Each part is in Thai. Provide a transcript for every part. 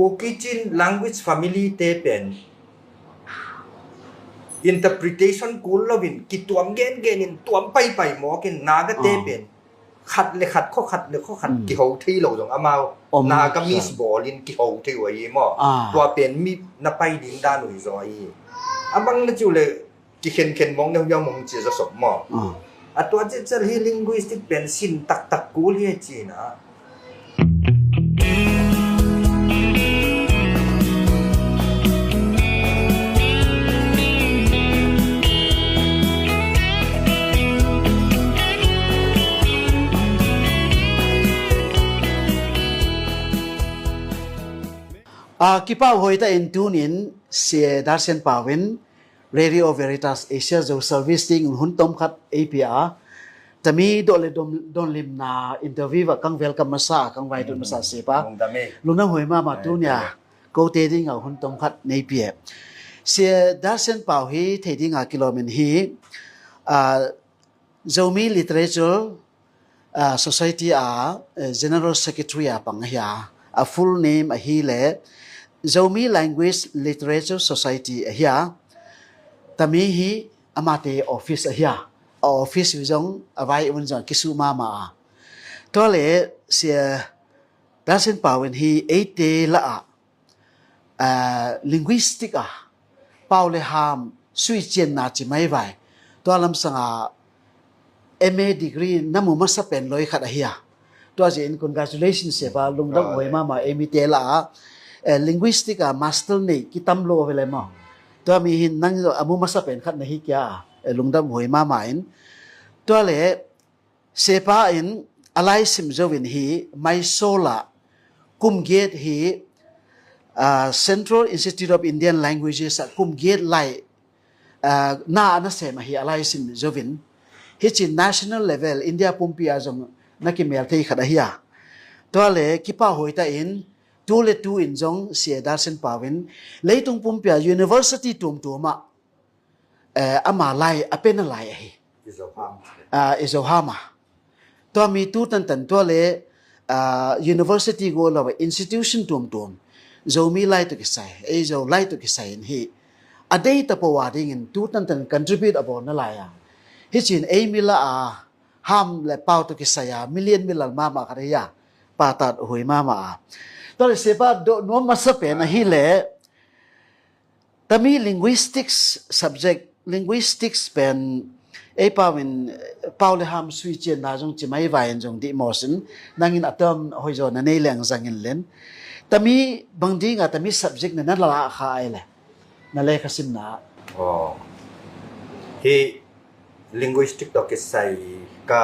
Kokichin language family te pen interpretation kul lovin ki tuam gen in tuam pai mo kin naga te penขัดเลยขัดข้อขัดเลยข้อขัดกี่เขาที่เราจงอามานาก็มีสบอลินกี่เขาที่ไว้มั่วตัวเป็นมีนับไปดิ้งด้านหนุ่ยซอยอาบังนั่นจู่เลยกี่เข็นมองเนี่ยยังมองจีจะสมมั่วตัวจะเรียน linguistic เป็นสินตักกูเรียจีนะ Kipa hoita in tunin si Darsen Pawin Radio Veritas Asia zo service ting huntom khat APA tami dole don lim na interview wa kang welcome masa kang wai don masa sepa lunang hoi ma tunya ko te ding au huntom khat nei pie si Darsen Paw hi the ding a kilomin hi zomi literature society a general secretary a pang hia a full name a hi le Zomi Language Literature Society here tami hi amate office here office wijong avai unjong kisuma ma to le sia Darsen Pawin hi 8 la linguistic paule ham sui chen na chi mai vai to lam sanga MA degree namu masa pen loi khat here to in congratulations se ba lungdam hoi ma MT la linguistic master ni kitam lo vele mo to mi hin nang amu masapen khat na hi kya lungdam hoi ma main to le sepa in alai sim jovin hi mai sola kumget hi Central Institute of Indian Languages kumget lai na se ma hi alai sim jovin hi chin national level India pumpia jong nakimel thei khada hiya to le kipa hoita in tu le tu in jong si Darsen Pawin leitung pumpia university tuma ama lai apena lai hi izohama to mi tu tan to le university go la institution tum zomi lai to kisai zo lai to kisai in hi adei ta pawading in tu tan contribute abon na lai hi chin mila ham le pau to kisaya million milal mama kariya patat hoi mama to le sepa do no masape na hile tami linguistics subject linguistics pen pawin paule ham sui chen na jong chimai vain jong di mosin nangin atom hoizo na nei leng zangin len tami bangdinga tami subject na la kha ai le na le kasim na he linguistic to kisai ka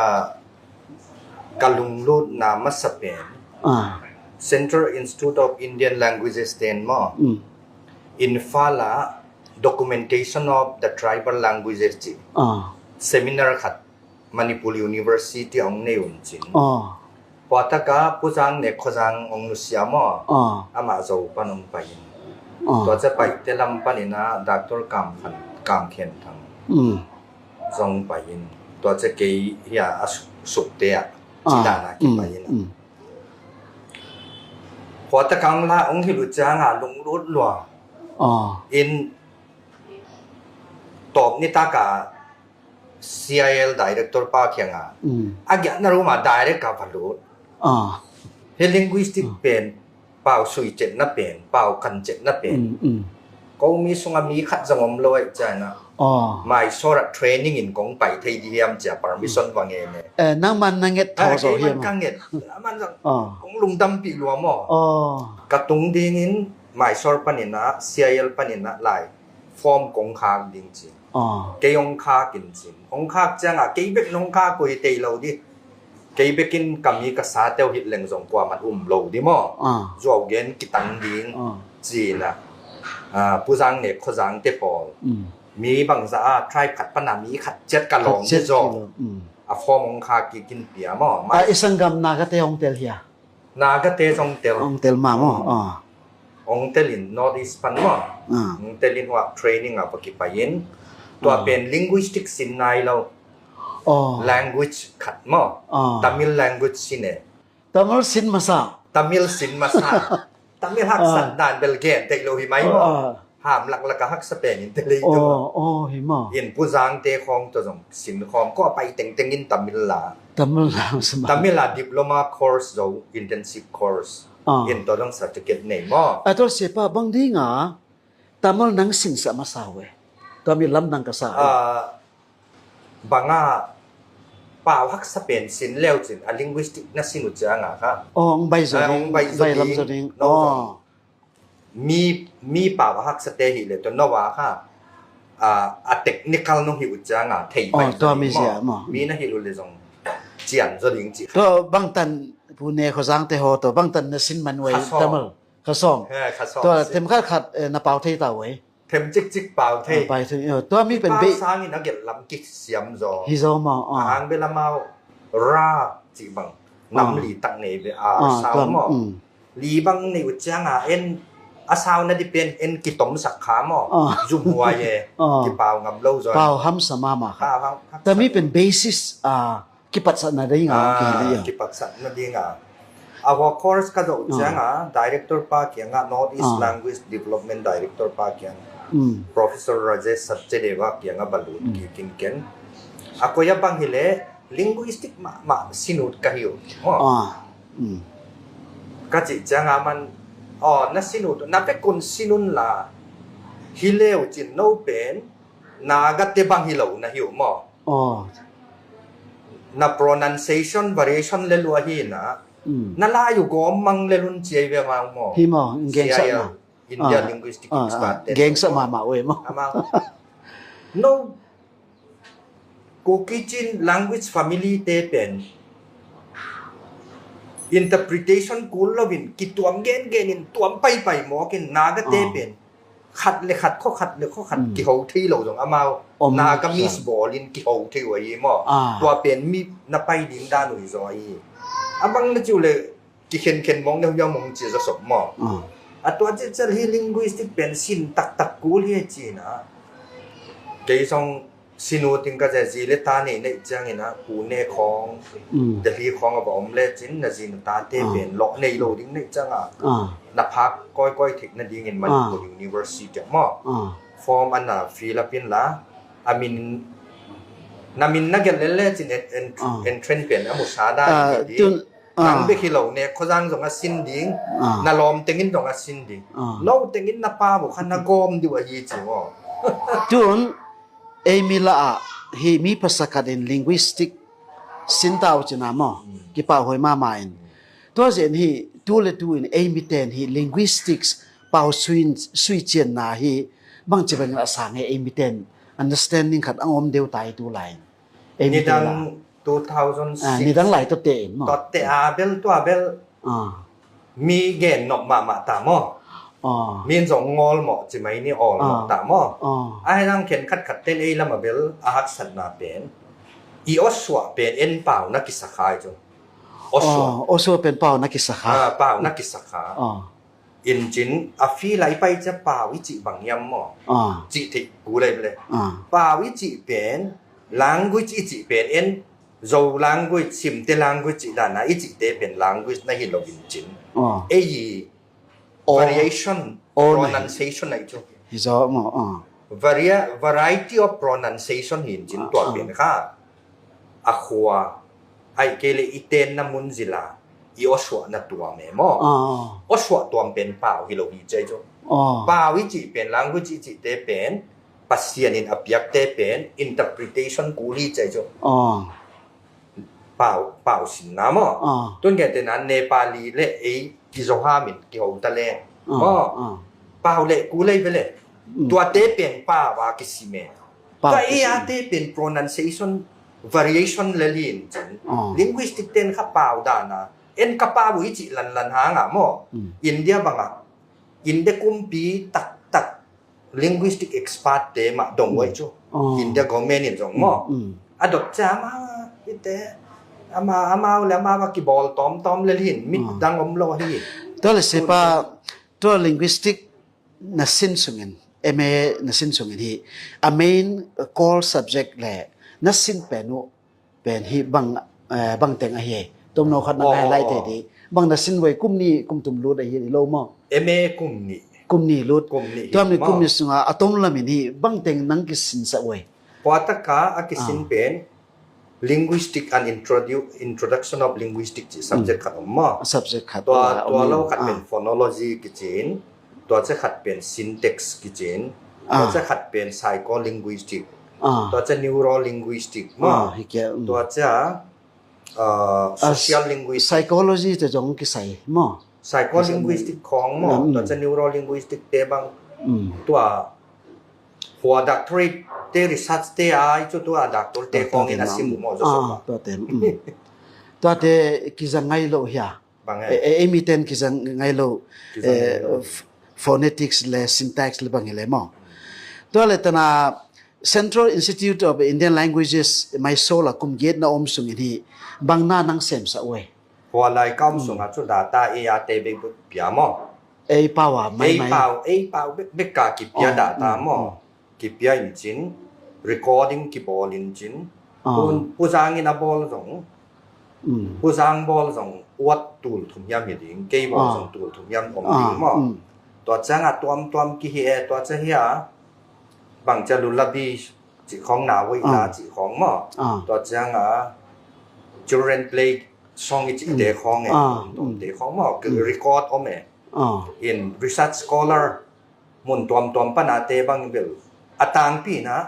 kalunglut na masapen Central Institute of Indian Languages ten mo in fala documentation of the tribal languages ji seminar khat Manipur University ong neun chin pataka pujang ne khojang ong nusia mo ama zo panong pain to cha pai telam panina Dr. Kam Khen thang zong pain to cha ke ya asuk te chidana ki painพอตะกังละองค์ที่รู้จักลงรถหลวงอินตอบนิตากา CIL Director ป้าเขียงอาแกนรู้มา Direct กับพันรุ่เฮลิงวิสติกเป็นเป่าสุยเจ็ดนับเป็นเป่ากันเจ็ดนับเป็นก็มีสงมีขัดสงมลอยใจนะไม่สอดเทรนนิ่งอินกงไปไทยดีมจะปาร์มิชันว่าไงเนี่ยนั่งมันนั่งเงียบทอโซเฮียมันกังเงียบมันกงลุงดำปีลัวมั้งกระตุงดิ้งอินไม่สอดปนินะ CIL ปนินะไล่ฟอร์มกงคางดิ้งจริงเกี่ยงคากินจริงกงคาจังเกี่ยเบกน้องคากุยเตยเราดิเกี่ยเบกินกำมีกษาเตวหิดเหลงสงกว่ามันโลดิมั้งจวบเย็นกิตังดิ้งจีนะผู้จังเนี่ยเขาจังเตปอลมีบางส่วนใครขัดปัญหามีขัดเจ็ดกันหลงเจ็ดจอฟอร์มองคากินเปียมั้งสังกัมนากเตองเตลเฮียนากเตจงเตลองเตลมามั้งองเตลิน North East ปันมั้งองเตลินว่า training ปกิปายินตัวเป็น linguistic สินในเรา language ขัดมั้ง Tamil language สินเนTamil สินมาซาTamil สินมาซา Tamil hak sandan Belgian te lo hi mai mo ham lak lak hak Spain in te le to hi mo in puzang te khong to jong sin khom ko pai teng teng in Tamil la Tamil la diploma course zo intensive course in to dong certificate nei mo ato sepa bang di nga Tamil nang sin sa masawe Tamil lam nang ka sa bangaป่าวฮักสเปนสินแล้วจินa linguistic นะสินุจางอ่ะค่ะองใบจดิงใบลำจดิงมีป่าวฮักสเตหิเลยตัวนว่าค่ะเทคนิคน้องหิวจางอ่ะเทยไปตัวมีเสียมีนะหิวเลยจงเจียนจดิงจิตัวบางตันผู้เนี่ยเขาสร้างเตโฮตัวบางตันนะสินมันไว้ตะมเขาส่งตัวเต็มขัดนาเปาเทยตาไว้เทมจิกจิกเปล่าเทไปถึงตัวมีเป็นเบ้สร้างนี่นักเก็ตลำกิเสียมจอฮิโซมาหางเบลมาราจีบังน้ำหลีตักเนเบสาวมอลีบังในอุจจางเอ็นอาสาวนั่นดิเป็นเอ็นกิตมสักขามอจุ่มหัวเย่กิเปล่างำเล่าจอยเปล่าห้ำสมามาครับแต่มีเป็นเบสิสกิปัสสนาได้ยังไงกิปัสสนาได้ยังไงOur course ka do janga director pa kyanga Northeast Language Development Director pa kyang Professor Rajesh Satchedeva kyanga balut kinken ako ya bang hile linguistic ma sinut kahiyo kachi janga man na sinut na pe kun sinun la hileu chin no pen na gatte bang hilaw na hiyo mo na pronunciation variation le luahi na nalayo ko mang lelun siya ba mang mo himo gengsa ma India linguistic expert gengsa mama we mo no ko kitchen language family te pen interpretation kulovin kituam gen in tuam pai pai mo kin naga te pen khat le khat kho ki ho thi lo jong amao naga miss bolin ki ho thi wa yi mo tua pen mi na pai ding da nui zo yi abang na chule ki ken mong na yong mong chi za sop mo atwa che chal hi linguistic pen sin tak kul hi chi na ke song sinu ting ka ja ji le ta ne ne chang ina pu ne khong de hi khong ba om le chin na jin ta te pen lo nei lo ding ne chang na phak koi thik na ding in Manipur University mo form ana Philippine la amin namin na gel le chin entrance pen amu sa da di nang be khilo ne khojang jong a sin ding na lom tengin jong a sin ding lo tengin na pa bu khan na gom di wa hi chi mo tun emila hi mi pasakat in linguistic sintao china mo ki pa hoi ma main to zen hi tu le tu in emiten hi linguistics pau sui chen na hi bang chibang asang e emiten understanding khat angom deu tai tu line ni dang 2006นี่ทั้งหลายตัวเตะมั้งตัวเตะตัวเบลมีเกณฑ์นกมาตามอมีนสองงอลหมอจิไหมนี่ออลตามอไอ้นั่งเขียนขัดเต้นไอ้ละมาเบลอาหักสันนาเป็นอีออสวะเป็นเอ็นเปล่านักกิสขายจ้ะออสวะเป็นเปล่านักกิสขาเปล่านักกิสขาอินจินฟีไหลไปจะเปล่าวิจิบางยำมอจิติกูเลยไปเลยเปล่าวิจิเป็นlanguage จิเป็นเอ็นzo language simte language da na ichi te pen language na hi login chin variation pronunciation ai chu hi zo mo variety of pronunciation hin chin to pen kha a khwa ai kele iten na munzila i oswa na tua me mo oswa tuam pen pao hi logi chai chu pao ichi pen language ichi te pen pasian in apyak te pen interpretation kuli chai chuเปล่าสินน้ำต้นแก่แต่นั้นเนปาลีเละกิโซฮามินกิโฮตะเลก็เปล่าเละกูเลยไปเลยตัวเตเปลี่ยนป่าวากิสิเมก็เตเปลี่ยน pronunciation variation เลยลินจัน linguistic เต้นข้าเปล่าด่านะเอ็นข้าเปล่าวิจิลันหางอ่ะมั้งอินเดียบางอ่ะอินเดียกุมปีตัก linguistic expert เตมาดงไว้จูอินเดียก็เมนิจงมั้งอดอบจ้ามาเตama le ma ki bol tom le hin mit dang om lo hi to le sepa to linguistic na sin sungen ma na sin sungen hi a main core subject le na sin penu pen hi bang teng a hi tom no khat na lai te di bang na sin wei kum ni kum tum lu da hi lo mo MA กลุ่มนี้ กุมนี่ลุด กลุ่มนี้ ตัวมีกุมนี่สุงอาตอมละมินี่บังเต็งนังกิสินสะเวย พอตะกาอากิสินเป็น linguistic and introduction of linguistic subject ขัดออกมา subject ขัด ตัวเราขัดเป็น phonology กิจนตัวจะขัดเป็น syntax กิจนตัวจะขัดเป็น psycholinguistic ตัวจะ neurolinguistic มาตัวจะ social linguistic psychology จะจงกิใส่หม้อ psycholinguistic ของหมอตัวจะ neurolinguistic เตบังตัวหัว doctorate เต research เตไอจุดตัว doctor เตของอินาซิมุโมจะสมตัวเต็มตัวเตกิจังไงโลเฮียมีเต็นกิจังไงโลphonetics และ syntax เลยบางอย่างเลยหม้อตัวเลยตนา Central Institute of Indian Languages ไม่โซละกุมเย็ดนะอมสุงนี่บางหน้านังเซมสะเวยพอลายก้ามส่งหาจุด data เอเตเบกเปียมอเปล่าไม่เปล่าเบกกากิเปีย data มอกิเปียอินจิน recording กิบอลอินจินผู้จ้างอินาบอลส่งผู้จ้างบอลส่งวัดตูลทุ่มยามดิ่งเกี่ยวกับส่งตูลทุ่มยามของดิ่งมอตัวจ้างตัวกิเฮตัวจ้าเฮียบางจะลุลบีจีของนาวินาจีของมอตัวจ้างchildren play song จีเด็กของเด็กของมอคือ record ออกมาin research scholar มุนตัวปัญหาเตบังเบลอาตางปีนะ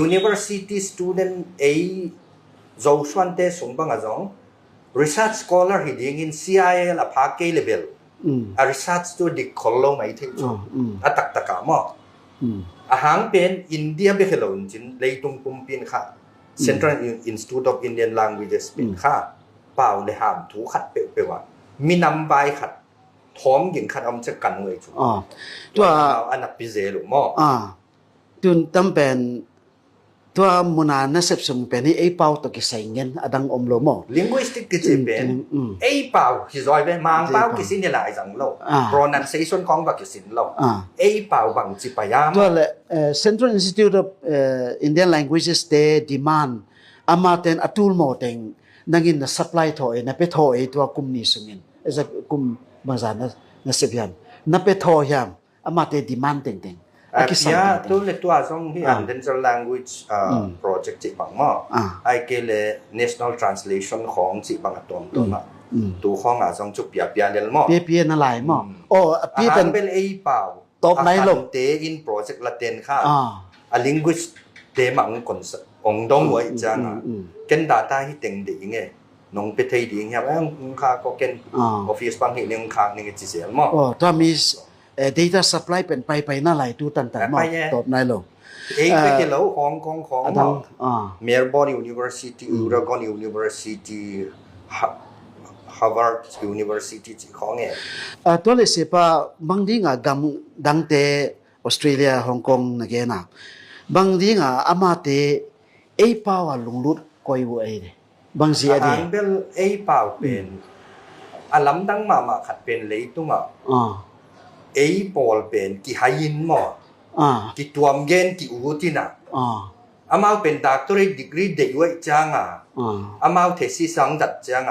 university student โจชวนเตสมบังอาจง research scholar ฮิดิ้ง in CIA ละภาคเกเลเบลresearch ตัวดิคอลโลไม่ถึงตักตะกามออาหารเป็นอินเดียเบลล์จินเลยตุงปุ่มปินค่ะ Central Institute of Indian Languages เป็นค่ะเปล่าเลยหามถูขัดเปว่ามีนำใบขัดท้องยิงขัดอมจะกันเลยจุตัวอันนับพิเศษหรือมั้งตุนตั้มเป็นตัวมุนานะเสพสมเป็นนี่เปล่าตัวกิใส่เงินอดังอมโลมั้ง linguistic กิจเป็นเปล่าคิดว่าเป็นมังเปล่ากิสินเนี่ยหลายจังโล pronunciation ของว่ากิสินโลเปล่าบางจิปยามตัวเลยCentral Institute of Indian Languages เต demand อามาเต็นอัตุลโมเต็งนังอินนะ supply ถอยนะไปถอยตัวกุมนี้สุงินจะกุมบางจานนะเสียบยันนับไปถอยยามอามาเต็น demand เต็งอาคิยาตัวเล็กตัวส่งที่ Indian language project จีบังมั้งไอเกเล national translation ของจีบังตัวมาตัวของส่งจุบเปียเรียนมั้งเปียนั่นหลายมั้งโอ้เปียเป็นเปล่าตบไม่ลงเต in project ละเต็นค่ะlinguist เตมังคนองดงไว้จังเกณฑ์ data ที่เต็งดีไงน้องไปไทยดีไงว่าข้าก็เกณฑ์ office บางทีเนี่ยข้างนี่ก็จีเสียมั้งถ้ามีdata supply เป็นไปน่าไหลดูตันแต่มาตบนายลงไปเกี่ยวของMelbourne University Oregon University Harvard University ของเนี่ยตัวเลสิป่ะบางทีงะดังเตออสเตรเลียฮ่องกงนะแกนะบางทีงะอามาเตเป้าลุงลุดคอยวัวบางทีอะดิเบลเป้าเป็นลำดังมาขัดเป็นเลยตุ้งปอลเป็นกี่หายินหมอกี่ตัวมเงินกี่อุตินะอามาเป็นด็อกเตอร์ดีกรีเด็กไว้จังอามาเทสิสังดัดจัง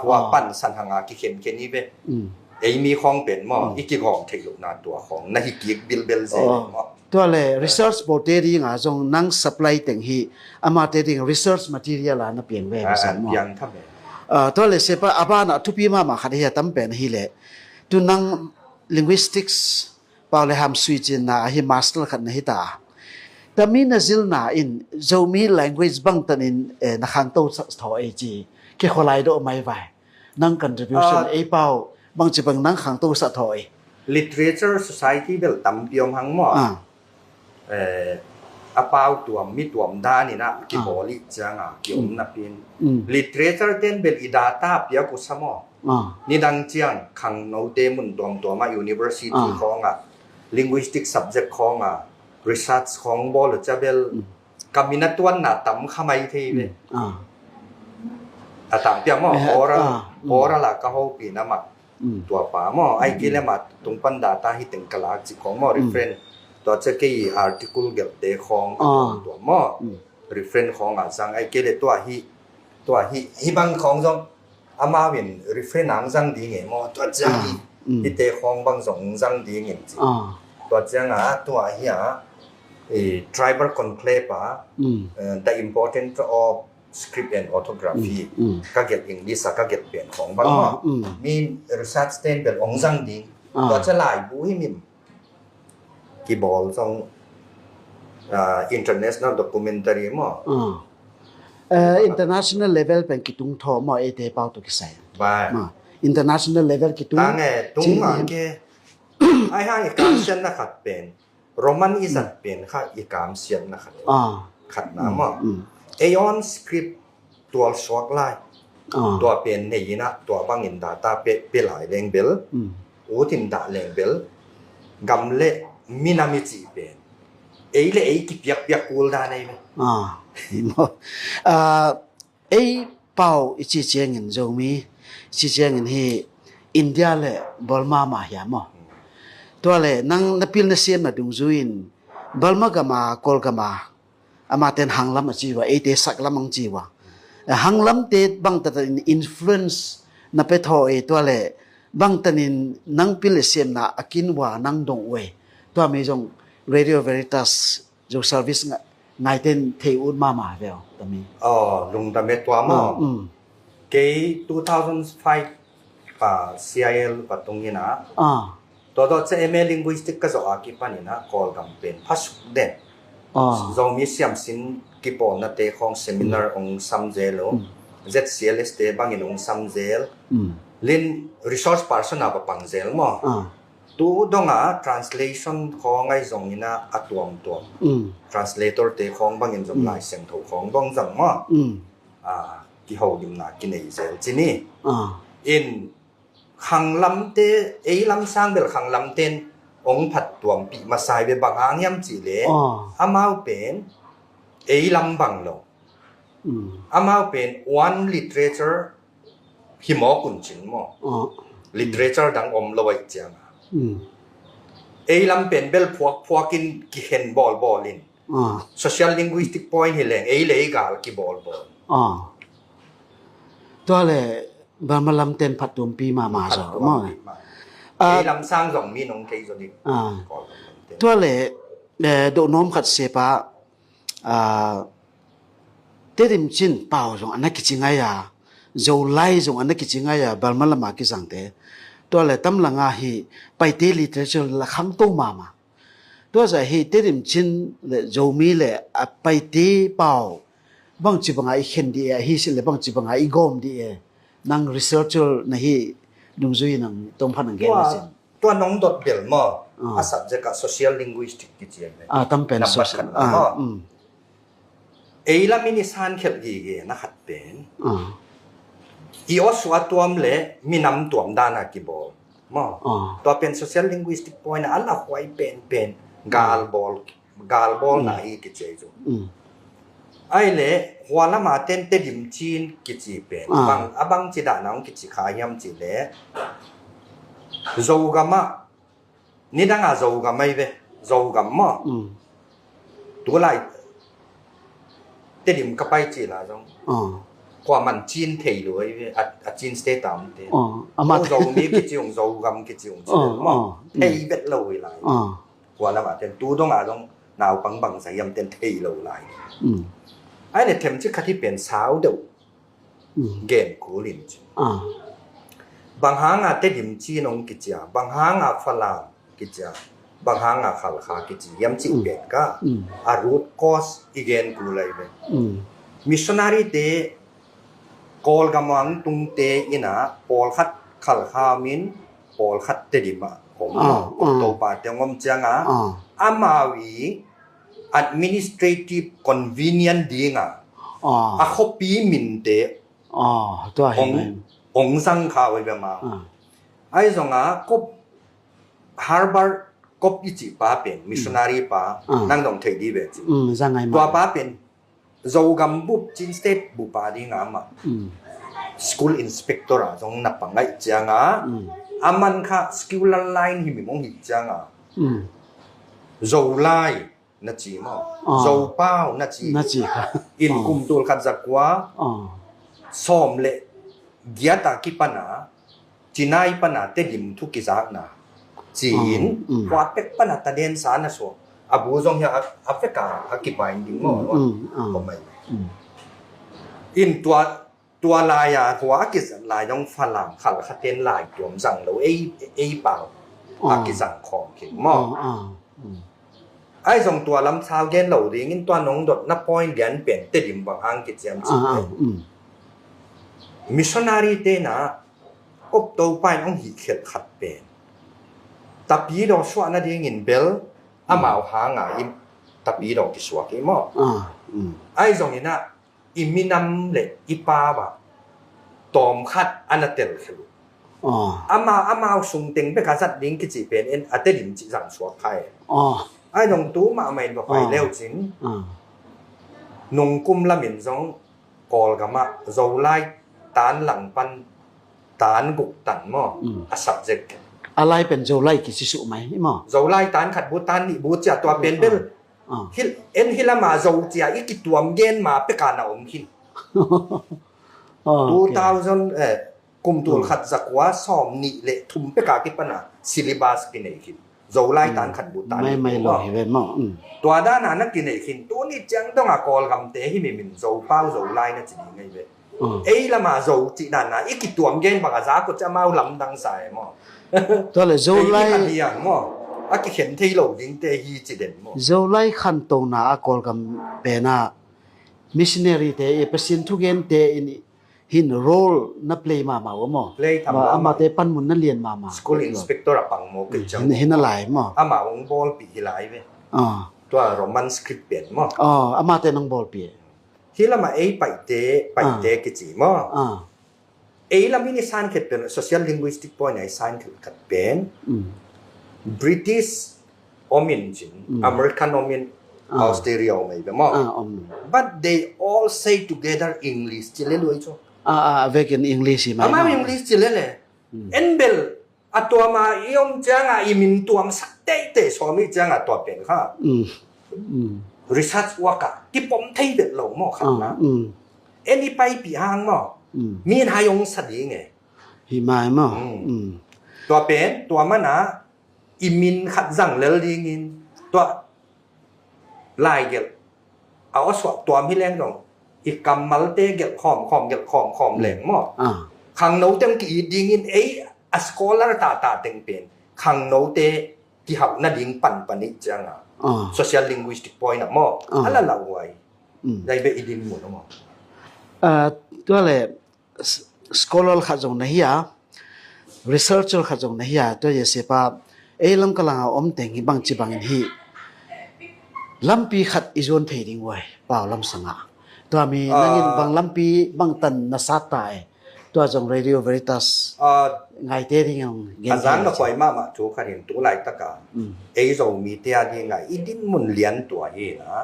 หัวปั่นสันหางกี่เข็มแค่นี้เว้มีของเป็นหมออีกกี่ของเทลุนาตัวของนั่นอีกกี่บิลเซหมอตัวเลย research material งาจงนั่ง supply แต่งฮีอามาเตติง research material ล่ะนะเปลี่ยนแปลงสันหมอตัวเลยเสพอาบานะทุพีมาขัดเฮียตั้มเป็นฮีเลยตุนังlinguistics เปล่าเลยหามสวิตช์นะฮิมาสเตอร์ขัดนะฮิตาแต่มีนักจิลนะอินจะมี language บางตันอินนักขังโตสถอยจีแค่คนไล่โดไม่ไหวนั่ง contribution เปล่าบางจีบางนั่งขังโตสถอย literature society เบลตั้มเปียมหังหมออาเปล่าตัวมีตัวมด้านี่นะกี่บริจังกี่อมนับเป็น literature เต้นเบลอีดาตาเปียกุสมอนี่ดังเจียงขังโนเตมุนตัวมา university ของlinguistic subject ของresearch ของบอลจะเบลกามินัตวันน่ะตั้มขมายทีเว้ยต่างเปียมอโอระละก็เขาปีนะมักตัวป่ามอไอกิเลมาตรงปันดาตาฮิตึงกลาจิของมอ reference ตัวจะกี่ article เกี่ยวกับของตัวมอ reference ของจังไอกิเลตัวฮิบางของจงอามาเป็น reference หนังจังดีไงมอตัวจัง ที่เตะของบางสงจังดีเงินจีตัวเจ้าตัวเฮียtribal conclave the importance of script and orthography ก็เก็บอังกฤษก็เก็บเปลี่ยนของบางมี research เต็มเป็นองจังดีตัวจะหลายบุ้ยมิมกีบอลส่งinternational documentary มั้งinternational level เป็นกิตุงทอมอเอเตเปาตุกิไซบ้า international level กิตุงตั้งตุ้งอะไรไอ้ห่างอีกการเชียนนะครับเป็นโรมันอีสันเป็นค่ะอีกการเชียนนะครับขัดน้ำมั้งเอออนสคริปต์ตัวสวกไลตัวเป็นในยีน่ะตัวบางอินดาตาเป็นหลายแรงเบลอูทินดาแรงเบลกำเล่มินามิจิเป็นเอ้เลยกิบยักกูลได้ไหมไอ้เป่าอีจีเจียงเงินจงมีจีเจียงเงินที่อินเดียเลยบอลมามาหยามตัวเลยนั่งนับพิลนัเซียนมาดุงจุนบอลมากมากอลกมาอามาเต็นหังลำจีวะเอเตสักลำมังจีวะหังลำเตบังตัดอินฟลูเอนซ์นับไปทอเอตัวเลยบังตันินนั่งพิลเซียนน่ะอากินว่านั่งดงเวตัวมีจง Radio Veritas จง service ไงเต็นเทอุดมาเวลตมีลุงตาเมตัวมั้งเกย์2005ป่า CIL ปัตตรงนี้นะตัวจะ MA linguistic ก็จะอากิปันนี่นะ call กันเป็นพัชเด่นเรามีเสียมสินกิปอนนัดเตะของ seminar องซัมเจลZCLS เตะบางอย่างองซัมเจลลิน resource person อาบปังเจลมั้งตัวดงtranslation ของไอ้ตรงนี้นะอัตวงตัว translator เตะของบางอย่างตรงลายเสียงถูกของบางจังมั้งกี่หัวดิมนากินไอ้เจลจีนี่in ขังลำเตไอ้ลำสร้างเบลขังลำเตนองผัดตัวปีมาใส่เบบางอ่างยำจีเล่อามาเป็นไอ้ลำบังโลอามาเป็น one literature หิมอกุนจินมั้ง literature ดังอมลอยจังไอ้ลำเป็นเบลพวกกินกิเห็นบอลลิน social linguistic point เห็นเลยไอ้เลยกาลกิบอลตัวเลยบางมาลำเต็นผัดตุ่มปีมาสองมั้งไอ้ลำสร้างสองมีน้องเคยสดิตัวเลยโดนน้มขัดเสียปะเติมจินเปล่าสองอันนั้นกิจงายาโจไล่สองอันนั้นกิจงายาบางมาละมากิสังเตตัวเลยตั้มหลังฮีไปเตลิเทเรเชอร์ละคำโตมาตัวจะฮีเติมจินเลยโจมีเลยไปเตเปล่าบางจีบังไอเห็นดีฮีสิเลยบางจีบังไอกอมดีนัง researcher นะฮีดุงจุยนังตรงพันนังเกลสิตัวน้องดดเบลมั้งsubject social linguistic กิจยังไงตั้มเป็น social เอลามินิสันเข็บดีเกนะครับเป็นอีออสวัตตัวมเล่มีน้ำตัวมด้านอากิบอลมั้งตัวเป็น social linguistic point อันละหวยเป็นกาลบอลนะฮีกิจจูไอ้เล่หัวละมาเต้นเตดิมจีนกิจเป็นบางจีดาน้องกิจขายำจีเล่โจกามะนี่ดังโจกามะอีเวโจกามะตัวไรเตดิมกับไปจีละจงกว่ามันจีนเทยเลยจีนสเตตามเตเอาโจมีกิจของโจกามกิจของจีนมะเทยเบ็ดเลยไรหัวละมาเต้นตัวต้องจงหนาวบังใส่ยำเต้นเทยเลยไรไอ้เนี่ยเทมที่คัดที่เป็นสาวเดียวเกมกูลินจีบางหางเตดิมจีนงกิจบางหางฝรั่งกิจบางหางขัลขากิจยำจีเบ็ดก็รูทคอสอีเกนกูเลยเว้ยมิชชันนารีเตกอลกำมังตุงเตอินะปอลขัดขัลขามินปอลขัดเตดิมะผมโตปาเตงอมจังอามาวี administrative convenient ดีงะเขาปีมินเตตัวองสังข่าวไว้แบบมาไอ้สองก็ฮาร์วาร์ดก็อีจีป้าเป็นมิชชันนารีป้านั่งตรงเทดีเวจิตัวป้าเป็นโจกัมบุบจินสเตทบุปาดีงามาสคูลอินสเปกเตอร์จงนับปังไงจังอามันค่ะสกิลไลน์หิมิมงหิจังโจไลนัดจีมั้งโจเป้านัดจีค่ะอินกุมตัวขัดจักว่าซ้อมเละเดียตากิปนา จีนายปนาเตดิมทุกิจากนะจีนว่าเป็กปนาตะเดนสานะส่วนอาบูจงเฮียแอฟริกาอากิบายดิ้งมั้งว่าทำไมอินตัวลายอะหัวอากิสลายยองฝรั่งขัดขัดเต้นลายตัวมสั่งเราเอ้เปล่าอากิสั่งของเข็มมั้งไอ้ส่งตัวลำชาวเกนเหล่าดีงินตัวน้องดดนับพอยเดียนเปลี่ยนเตดิมบางอังกฤษยังจีมิชชันนารีเตนะก็โตไปน้องหิเขียดขัดเป็นตับยีดอกสวนาดีงินเบลอามาหางอ่ะตับยีดอกกิสวากิมั้งไอ้ส่งนี่นะอิมินำเล็อีป้าบะตอมขัดอันนั้นเตลคืออามาส่งเต็งไปการสัตว์ดิ้งกิจิเป็นเอ็นอัตเตดิมจิสังสวาใครไอ้ดงตู้มาไม่บอกไปเร็วจริงนงกุมละมินจงกอลกับมาโจไลตานหลังปันตานกุกตันมั้งอ่ะ subject อะไรเป็นโจไลกิซิสุไหมมั้งโจไลตานขัดบูตานนี่บูจ่าตัวเป็นเบลฮิลเอ็นฮิลมาโจจ่าอีกตัวมเย็นมาเปการนาอมหิน2000กุมตัวขัดจักว่าสอมนี่เละทุ่มเปกากิปนาซิลิบัสกินเอหินโจไลตานขัดบูตานไม่หลอยเว้ยมั้งตัวด้านนั้นนักกินเอหินตัวนี้จังต้องกอลคำเตะที่มีมินโจเป้าโจไลนั่นจะดีไงเว้ยเอ้ละมาโจจีด้านนั้นอีกตัวมเย็นบางอาซาก็จะมาลำดังสายมั้งตัวเลยโจไลมั้งอากิเห็นที่เราดิ้งเตะฮีจีเด่นมั้งโจไลขันตรงน่ะกอลคำเป็นน่ะมิชชันนารีเตะเปอร์เซ็นต์ทุกเงินเตะหินโรลนับเพลย์มาว่าอามาเตปันมุนนั่นเรียนมา School Inspector ปังโมกิจังเห็นอะไรมั้งอามาองบอลปีไหลเว้ยตัวโรมันสคริปต์เปลี่ยนมั้งอามาเตนังบอลปีที่ละมาไปเตะกิจิมั้งละมินิสันเกิดเป็น social linguistic point ไหนสันเกิดเป็น British อมินจิน American อมินAustralia ไม่เป็นมั้ง but they all say together English จิเลลุยจ้ะเวกินอังกฤษไหมอามาอังกฤษจิเลเลยเอ็นเบลตัวมาอีอมจังอีมินตัวมสักเตะสวามีจังตัวเป็นค่ะresearch ว่ากะที่ผมเที่ยวเราหม้อครับนะเอ็นนี่ไปปีหางหม้อมีนายองสัตย์ยังไงหิมายหม้อตัวเป็นตัวมันนะอีมินขัดจังเลลดิงินตัวลายเกลเอาสวบตัวมีแรงตรงอีกกำมัลเตเกลคอมแหลงมั้งขังโนเต็มกี่ดิงินอัสโคลาร์ตาเต็งเป็นขังโนเตที่เขาหน้าดิ่งปันนิจังsocial linguistic point นะมั้งอะไรเราไว้ได้ไปอีดินหมดนะมั้งตัวเลย scholar ขัดจงนะเฮีย researcher ขัดจงนะเฮียตัวเยสิป้าลำกำลังเอาอมเต็งบางจีบางฮีลำปีขัดอีจวนเทดิ้งไว้เปล่าลำสังะตัวมีนั่งยินบางลำปีบางตันนัสตายตัวจง radio veritas ไงเตดิ้งยังอาจารย์เราคอยมาจูขัดเห็นตัวไหลตะกาเรามีเตียดิ้งไงอีดินมุนเลียนตัวเองนะ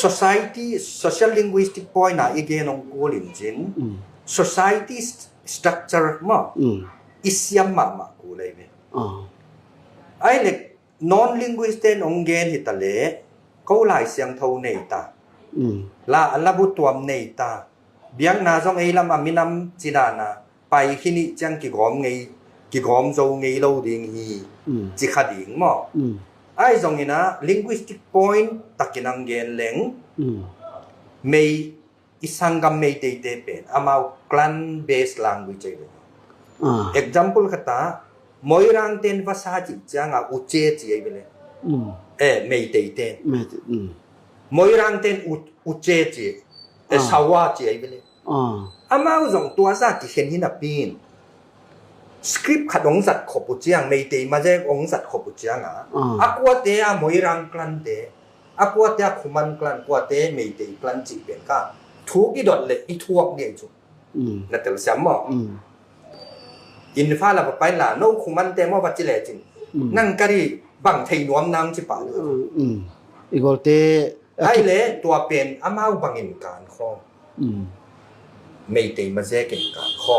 society social linguistic point นะอีกอย่างองกูลินจิน society structure มั้งอิสยามมากูเลยเว้ยไอ้เล็ก non linguistic องเกนฮิตาเล่เขาหลายเสียงเท่าเนต้าละบุตัวเนต้าเบียงนาจงละมามินำจีนานะไปที่นี่จังกิกอมไงกิกอมโจไงเราดิ่งฮีจิขัดดิ่งมั้งไอ้จงนี่นะ linguistic point ตะกินังเกนเล็งไม่อิสังกัมไม่เตะเป็นอามา clan based language เลยexample ก็ตามอยรังเทนภาษาจีนจังอุเจจีไอ้เบลไม่เตะมอยรังเทนอุเจจีสาวาจีไอ้เบลอามาจงตัวซาที่เห็นหินปีนสคริปต์ขัดองสัตว์ขบุจังไม่เตะมาจากองสัตว์ขบุจังอากัวเตะมอยรังกลันเตะอากัวเตะขุมันกลันกัวเตะไม่เตะกลันจีเป็นก็ทุกอีดอดเลยอีทั่วเนี่ยจุนั่นแต่ละสามอินฟ้าเราไปละโน้คุมันเตะมาวัดจิเลจินนั่งกันดิบังไทยนวมนางจิป่าเลยอีกเตะไอ้เล่ตัวเป็นอามาบังอินการข้อไม่เตะมาเจกินการข้อ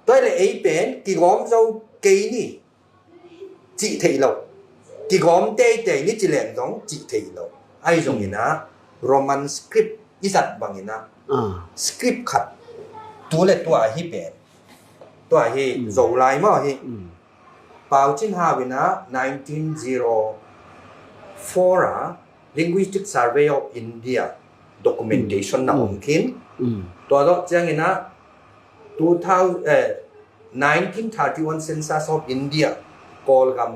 ตัวเลยไอ้เป็นกี่กอมเจ้าเกนี่จีเทโลกี่กอมเตะนี่จิเลนตรงจีเทโลไอ้ตรงนี้นะโรมันสคริปต์อีสัตบังอินนะสคริปต์ขัดตัวเล็กตัวฮิเป็น ตัวเฮโจไลมาเฮเป่าจินฮาวินะ1904 Linguistic Survey of India documentation นะองคินตัวดอกเจียงนะ1931 Census of India กอลกับ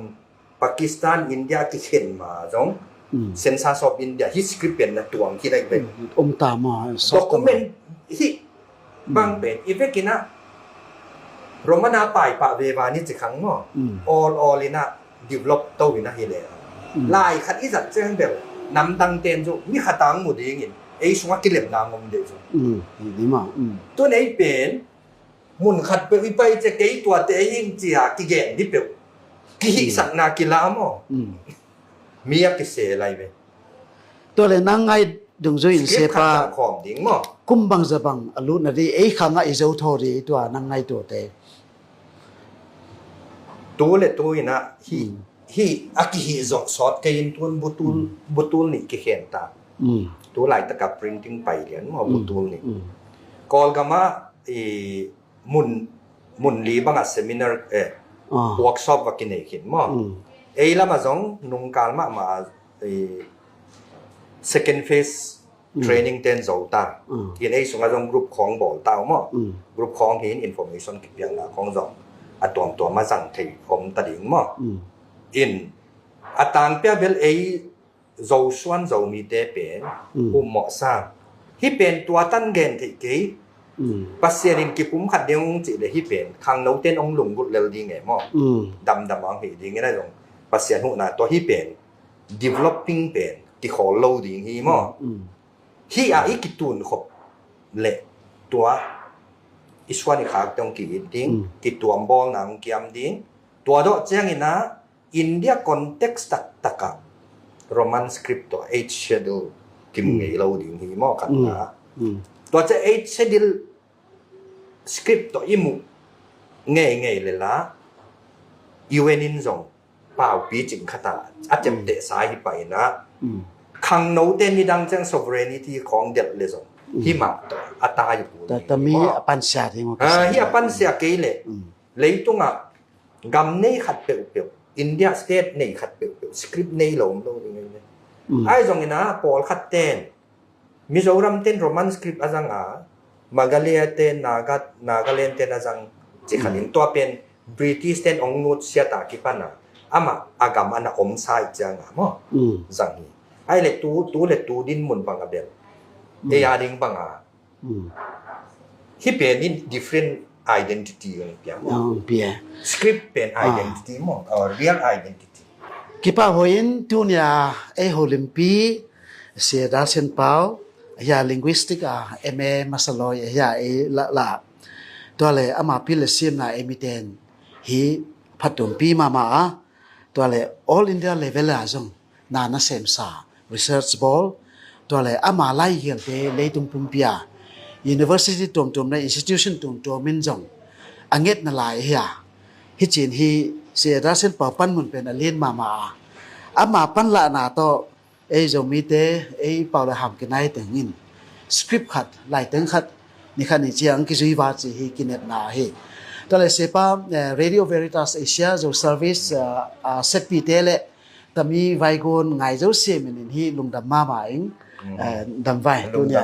ปากีสถานอินเดียที่เห็นมาจง Census of India ฮิสคริปเป็นนะตัวที่ได้เป็นตามา document ที่บางเป็นอีเวกินะโรมานาไปปะเววานี่จะขังมั้ง all เลยนะ develop ตัววินะเฮเลลายขัดอีจัดเจ้งเบลน้ำดังเต็นจูมีขัดตังหมดเองไอ้ช่วงกิเลสนางงเดจูนี่มาตัวไหนเป็นมุนขัดไปจะเกี่ยตัวเตยิงจีอากิเกนดิเปลกิหิสักนากิลามอมีอะไรเสียอะไรไหมตัวเลยนั่งไงดึงจุยเสียปะของดิ้งมั้งกุมบังจะบังอรุณนี่ไอ้ข้างไอ้เจ้าทอดีตัวนั่งไงตัวเตตัวเลยตัวนะฮีอากิฮิจอดสอดกินตัวบุตุลนี่กิเขียนตาตัวหลายตะกับ printing ไปเรียนมาบุตุลนี่กอลกามามุนลีบังอัดเซมินาร์workshop ว่ากินเองมั้งไอ้ละมาจงนุ่งกาลมาsecond phase training เต้นโจตาที่ไอ้ส่วนของกลุ่มของบอลตาวมั้งกลุ่มของเห็น information กิเปียงละของจงอัตตัวมาสั่งที่ผมตัดเองมั้งอินอัตางเปียเบลไอ้โจชวนโจมีเตเป็นผู้เหมาะสมที่เป็นตัวตั้งเกณฑ์ที่กี่ปัสเซียรินกิปุ่มขัดเดียวจีเลยที่เป็นขังโน้ตเต้นองหลงกุดเลวดีไงมั้งดำมังเหดีไงได้ลงปัสเซียนหัวหน้าตัวที่เป็น developing เป็นที่ขอโลดีงี้มั้งที่อีกตุนขบเละตัวอิสวานิขาตรงกี่ดิ้งกี่ตัวบอลนางเกียมดิ้งตัวดอกเจียงนะอินเดียคอนเท็กซ์ตักโรมันสคริปต์ตัว H schedule กิมไงเราดิ้งที่มั้งกันนะตัวจะH schedule สคริปต์ตัวอิมุไงเลยละยูเอ็นินซงเปล่าปีจิงขตาอาจจะเตะสายไปนะขังโน้ตเต้นนี่ดังจัง sovereignty ของเด็ดเลยซงที่มาตัวอัตราอยู่แต่มีปัญหาที่มันที่ปัญหาเกี่ยเลยเลยตรงกำเนิดขัดเปล่าอินเดียสเตทเนยขัดเปล่าสคริปต์เนยหลงตรงนี้เลยไอ้ตรงนี้นะพอลขัดเต้นมิโซรัมเต้นโรมันสคริปต์อาจังมาเลเซียเต้นนาแลนด์เต้นอาจังจิขันินตัวเป็นบริติชเต้นองนุชเสียตากิปันนะอามาอากามันอมไซจังมั้งจังนี้ไอ้เล็กตัวดินมุนบังอาเบลเดียดิ้งบังที่เป็นนี่ different identity อย่างเปียscript เป็น identity มั้งreal identity กี่ป่าวหัวอินตัวเนี่ยไอ้โฮลิมปีเสียดาเซนเปาอย่า linguistic MA มาสลอยอย่าไอ้ละตัวเลยอามาพิลเซียมนะเอมิเตนฮีพัดตุ่มปีมาตัวเลย all India level อะจงนานาเซมซา research ball ตัวเลยอามาไล่เกี่ยวกับเลยตุ่มปุ่มปีuniversity ตุ่มใน institution ตุ่มมินจงอังเกตนั่นหลายเฮียฮิจินฮีเสียดาเซนเปาปั้นมันเป็นอเลียนมาอามาปั้นละนาโตไอ้จงมีเตไอ้เปาเลยหามกันได้แต่งินสคริปต์ขัดไล่ตึงขัดนี่ขันนี่เจียงกิจุยว่าจีฮีกินเน็ตนาฮีตอนเลยเสพาRadio Veritas Asia जो service set P तेले तमी वाइगोन ngai जो से मिनिन ही लुंगदम मा मा इंग दम वाइ दुनिया